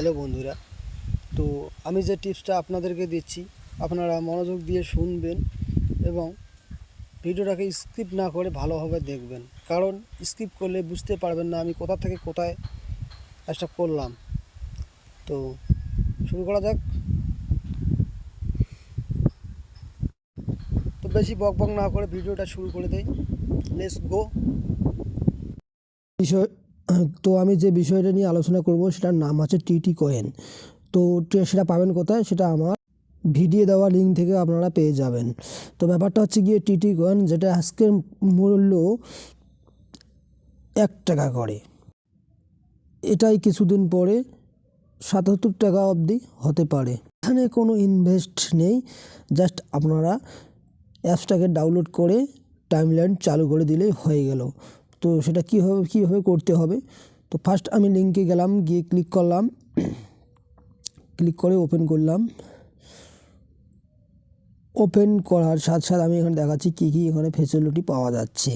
Hello বন্ধুরা, তো আমি যে টিপসটা আপনাদেরকে দিচ্ছি আপনারা মনোযোগ দিয়ে শুনবেন এবং ভিডিওটাকে স্কিপ না করে ভালোভাবে দেখবেন, কারণ স্কিপ করলে বুঝতে পারবেন না আমি কোথা থেকে কোথায় কাজটা করলাম। তো শুরু করা যাক। তো বেশি বকবক না করে ভিডিওটা শুরু করে দেই, লেটস গো। বিষয় তো আমি যে বিষয়টা নিয়ে আলোচনা করব সেটার নাম আছে টিটি কয়েন। তো সেটা পাবেন কোথায়, সেটা আমার ভিডিও দেওয়া লিঙ্ক থেকে আপনারা পেয়ে যাবেন। তো ব্যাপারটা হচ্ছে গিয়ে টিটি কয়েন, যেটা আজকের মূল্য 1 টাকা করে, এটাই কিছুদিন পরে 77 টাকা অবধি হতে পারে। এখানে কোনো ইনভেস্ট নেই, জাস্ট আপনারা অ্যাপসটাকে ডাউনলোড করে টাইমলাইন চালু করে দিলেই হয়ে গেল। তো সেটা কীভাবে করতে হবে, তো ফার্স্ট আমি লিঙ্কে গেলাম, গিয়ে ক্লিক করলাম, ক্লিক করে ওপেন করলাম। ওপেন করার সাথে সাথে আমি এখানে দেখাচ্ছি কী কী এখানে ফেসিলিটি পাওয়া যাচ্ছে।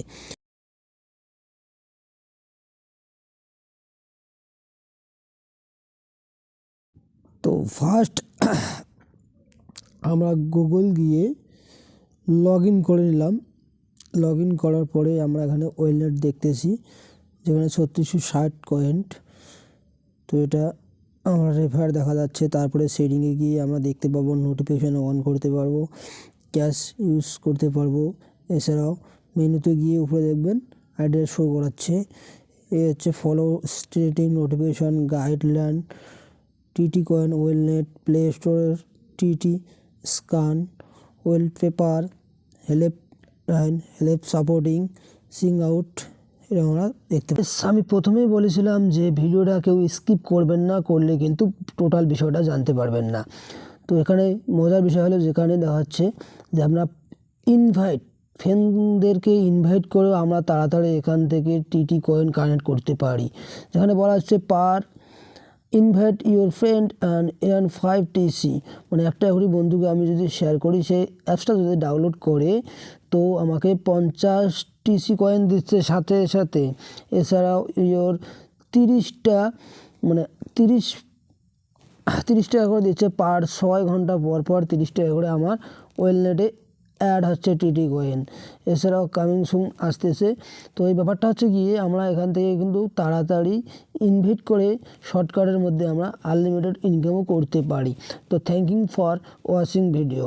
তো ফার্স্ট আমরা গুগল গিয়ে লগ ইন করে নিলাম। লগ ইন করার পরে আমরা এখানে ওয়েলনেট দেখতেছি, যেখানে 3660 কয়েন্ট। তো এটা আমার রেফার দেখা যাচ্ছে। তারপরে সেটিংয়ে গিয়ে আমরা দেখতে পাবো নোটিফিকেশান অন করতে পারবো, ক্যাশ ইউজ করতে পারবো। এছাড়াও মেনুতে গিয়ে উপরে দেখবেন অ্যাড্রেস শো করাচ্ছে। এ হচ্ছে follow stating notification guideline, TT coin wallet, play স্টোরের TT scan, wallpaper, help supporting, sign out, এটা আমরা দেখতে পাই। আমি প্রথমেই বলেছিলাম যে ভিডিওটা কেউ স্কিপ করবেন না, করলে কিন্তু টোটাল বিষয়টা জানতে পারবেন না। তো এখানে মজার বিষয় হলো যেখানে দেখা যাচ্ছে যে আমরা ফ্রেন্ডদেরকে ইনভাইট করেও আমরা তাড়াতাড়ি এখান থেকে টিটি কয়েন কানেক্ট করতে পারি। যেখানে বলা হচ্ছে per invite your friend and earn 5 TC, মানে একটা করে বন্ধুকে আমি যদি শেয়ার করি, সেই অ্যাপসটা যদি ডাউনলোড করে, তো আমাকে 50 টিসি কয়েন দিচ্ছে সাথে সাথে। এছাড়াও ইওর 30টা মানে 30 টাকা করে দিচ্ছে পার 6 ঘন্টা পর পর 30 টাকা করে আমার ওয়েলনেটে অ্যাড হচ্ছে টিটি কয়েন। এছাড়াও কামিং সুন আসতেছে। তো এই ব্যাপারটা হচ্ছে গিয়ে আমরা এখান থেকে কিন্তু তাড়াতাড়ি ইনভাইট করে শর্টকাটের মধ্যে আমরা আনলিমিটেড ইনকামও করতে পারি। তো thank you for watching video.